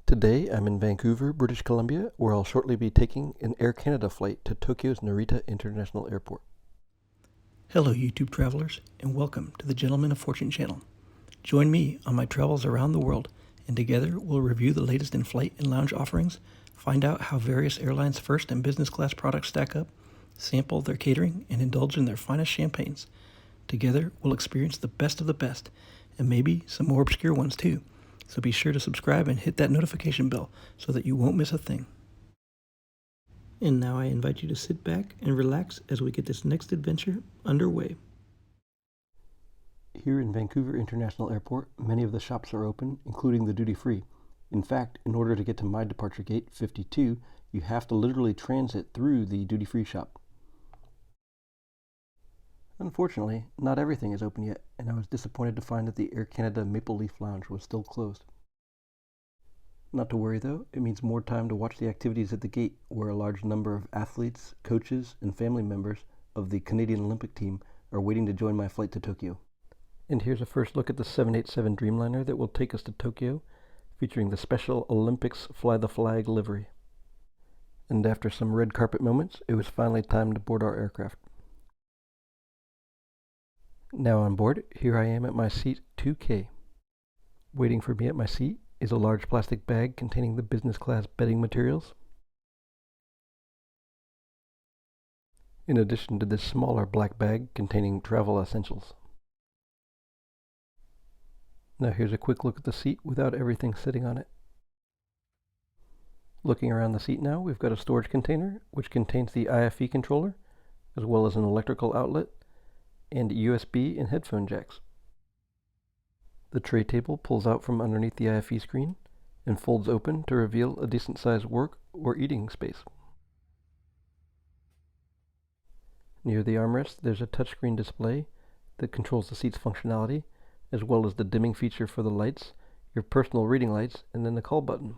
Today I'm in Vancouver, British Columbia, where I'll shortly be taking an Air Canada flight to Tokyo's Narita International Airport. Hello YouTube travelers, and welcome to the Gentleman of Fortune channel. Join me on my travels around the world, and together we'll review the latest in flight and lounge offerings, find out how various airlines' first and business class products stack up, sample their catering, and indulge in their finest champagnes. Together we'll experience the best of the best, and maybe some more obscure ones too. So be sure to subscribe and hit that notification bell so that you won't miss a thing. And now I invite you to sit back and relax as we get this next adventure underway. Here in Vancouver International Airport, many of the shops are open, including the duty-free. In fact, in order to get to my departure gate 52, you have to literally transit through the duty-free shop. Unfortunately, not everything is open yet, and I was disappointed to find that the Air Canada Maple Leaf Lounge was still closed. Not to worry though, it means more time to watch the activities at the gate, where a large number of athletes, coaches, and family members of the Canadian Olympic team are waiting to join my flight to Tokyo. And here's a first look at the 787 Dreamliner that will take us to Tokyo, featuring the Special Olympics Fly the Flag livery. And after some red carpet moments, it was finally time to board our aircraft. Now on board, here I am at my seat 2K. Waiting for me at my seat is a large plastic bag containing the business class bedding materials. In addition to this smaller black bag containing travel essentials. Now here's a quick look at the seat without everything sitting on it. Looking around the seat now, we've got a storage container which contains the IFE controller, as well as an electrical outlet, and USB and headphone jacks. The tray table pulls out from underneath the IFE screen and folds open to reveal a decent sized work or eating space. Near the armrest, there's a touchscreen display that controls the seat's functionality, as well as the dimming feature for the lights, your personal reading lights, and then the call button.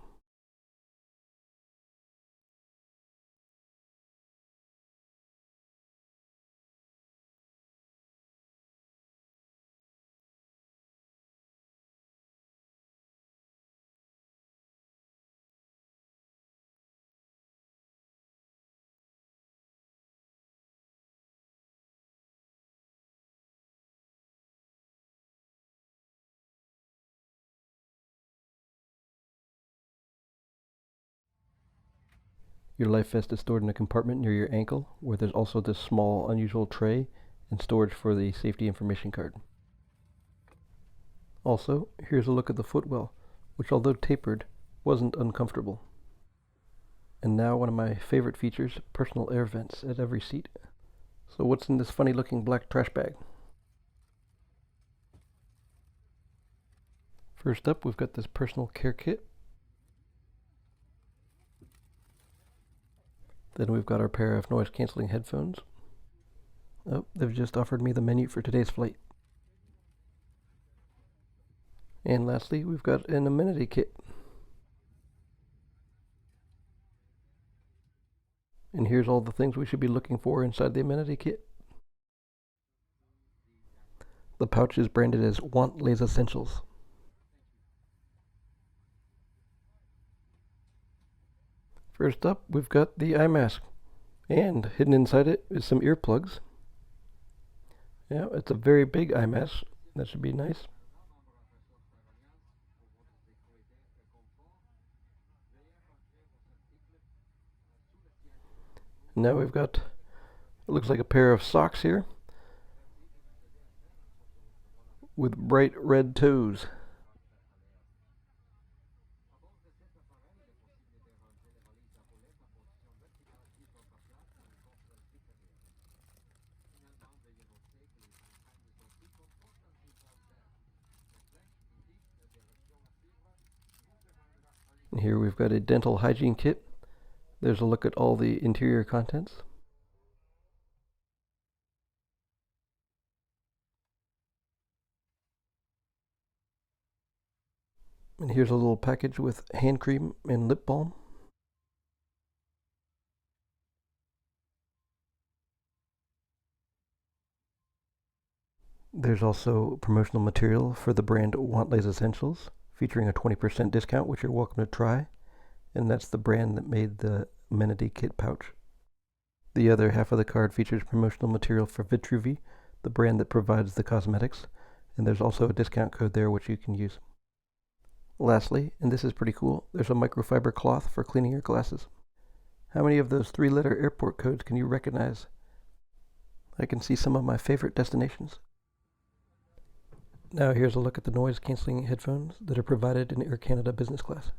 Your life vest is stored in a compartment near your ankle, where there's also this small, unusual tray and storage for the safety information card. Also, here's a look at the footwell, which although tapered, wasn't uncomfortable. And now one of my favorite features, personal air vents at every seat. So what's in this funny looking black trash bag? First up, we've got this personal care kit. Then we've got our pair of noise-canceling headphones. Oh, they've just offered me the menu for today's flight. And lastly, we've got an amenity kit. And here's all the things we should be looking for inside the amenity kit. The pouch is branded as Want Les Essentials. First up, we've got the eye mask, and hidden inside it is some earplugs. Yeah, it's a very big eye mask. That should be nice. Now we've got, it looks like a pair of socks here with bright red toes. And here we've got a dental hygiene kit. There's a look at all the interior contents. And here's a little package with hand cream and lip balm. There's also promotional material for the brand Want Les Essentials, featuring a 20% discount, which you're welcome to try, and that's the brand that made the amenity kit pouch. The other half of the card features promotional material for Vitruvi, the brand that provides the cosmetics, and there's also a discount code there which you can use. Lastly, and this is pretty cool, there's a microfiber cloth for cleaning your glasses. How many of those 3-letter airport codes can you recognize? I can see some of my favorite destinations. Now here's a look at the noise-canceling headphones that are provided in Air Canada business class.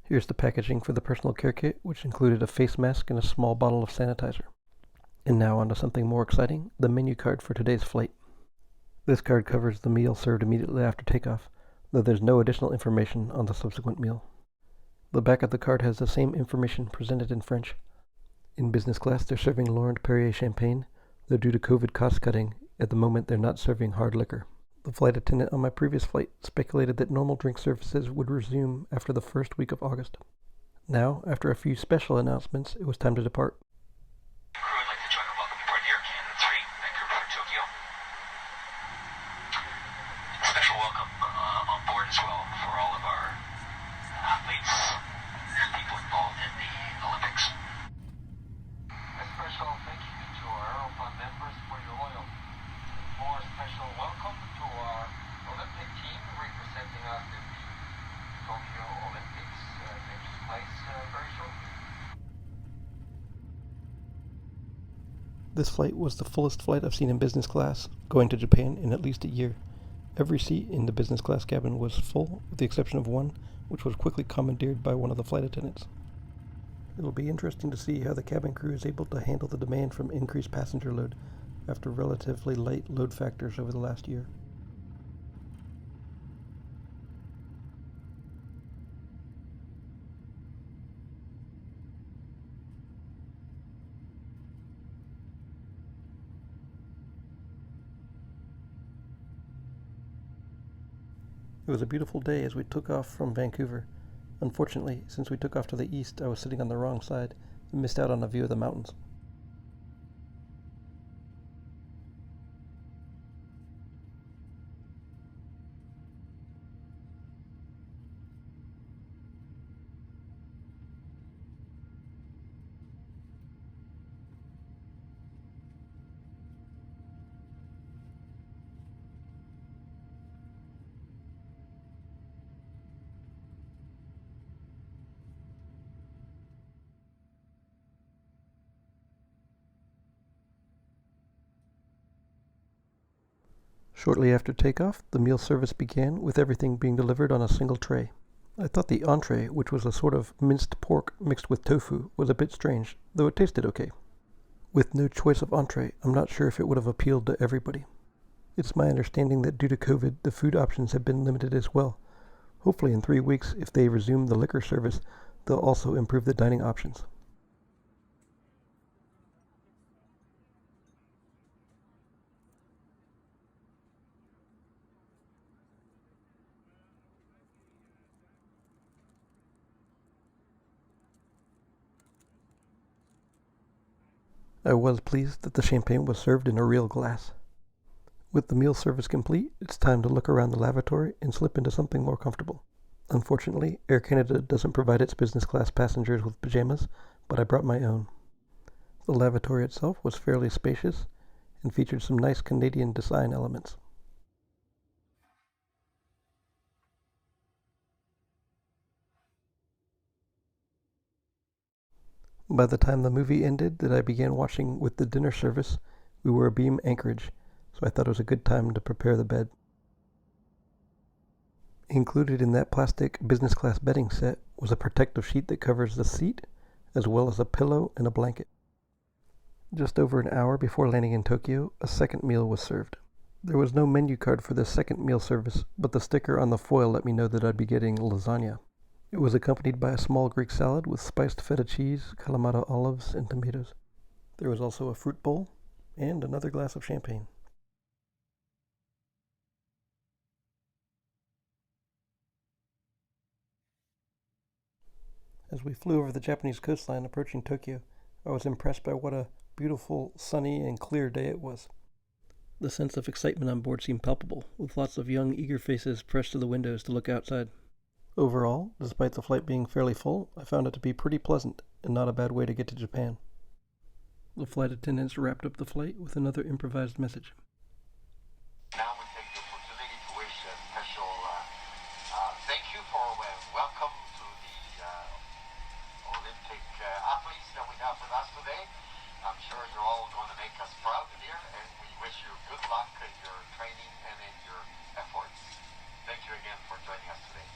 Here's the packaging for the personal care kit, which included a face mask and a small bottle of sanitizer. And now on to something more exciting, the menu card for today's flight. This card covers the meal served immediately after takeoff, though there's no additional information on the subsequent meal. The back of the card has the same information presented in French. In business class, they're serving Laurent Perrier champagne, though due to COVID cost cutting, at the moment they're not serving hard liquor. The flight attendant on my previous flight speculated that normal drink services would resume after the first week of August. Now, after a few special announcements, it was time to depart. Crew would like to join and welcome aboard YVR-NRT, Vancouver Tokyo. Special welcome on board as well for all of our athletes and people involved in the Olympics. A special thank you to our Aerofund members for your loyalty. More special welcome to our Olympic team representing us in the Tokyo Olympics taking place very shortly. This flight was the fullest flight I've seen in business class, going to Japan in at least a year. Every seat in the business class cabin was full, with the exception of one, which was quickly commandeered by one of the flight attendants. It'll be interesting to see how the cabin crew is able to handle the demand from increased passenger load after relatively light load factors over the last year. It was a beautiful day as we took off from Vancouver. Unfortunately, since we took off to the east, I was sitting on the wrong side and missed out on a view of the mountains. Shortly after takeoff, the meal service began, with everything being delivered on a single tray. I thought the entree, which was a sort of minced pork mixed with tofu, was a bit strange, though it tasted okay. With no choice of entree, I'm not sure if it would have appealed to everybody. It's my understanding that due to COVID, the food options have been limited as well. Hopefully in 3 weeks, if they resume the liquor service, they'll also improve the dining options. I was pleased that the champagne was served in a real glass. With the meal service complete, it's time to look around the lavatory and slip into something more comfortable. Unfortunately, Air Canada doesn't provide its business class passengers with pajamas, but I brought my own. The lavatory itself was fairly spacious and featured some nice Canadian design elements. By the time the movie ended that I began watching with the dinner service, we were abeam anchorage, so I thought it was a good time to prepare the bed. Included in that plastic business class bedding set was a protective sheet that covers the seat, as well as a pillow and a blanket. Just over an hour before landing in Tokyo, a second meal was served. There was no menu card for the second meal service, but the sticker on the foil let me know that I'd be getting lasagna. It was accompanied by a small Greek salad with spiced feta cheese, Kalamata olives, and tomatoes. There was also a fruit bowl and another glass of champagne. As we flew over the Japanese coastline approaching Tokyo, I was impressed by what a beautiful, sunny, and clear day it was. The sense of excitement on board seemed palpable, with lots of young, eager faces pressed to the windows to look outside. Overall, despite the flight being fairly full, I found it to be pretty pleasant and not a bad way to get to Japan. The flight attendants wrapped up the flight with another improvised message. Now we take the opportunity to wish a special thank you for welcome to the Olympic athletes that we have with us today. I'm sure you're all going to make us proud here, and we wish you good luck in your training and in your efforts. Thank you again for joining us today.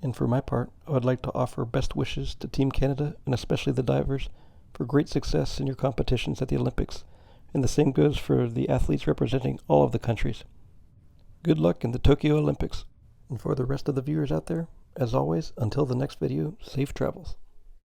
And for my part, I would like to offer best wishes to Team Canada, and especially the divers, for great success in your competitions at the Olympics, and the same goes for the athletes representing all of the countries. Good luck in the Tokyo Olympics. And for the rest of the viewers out there, as always, until the next video, safe travels.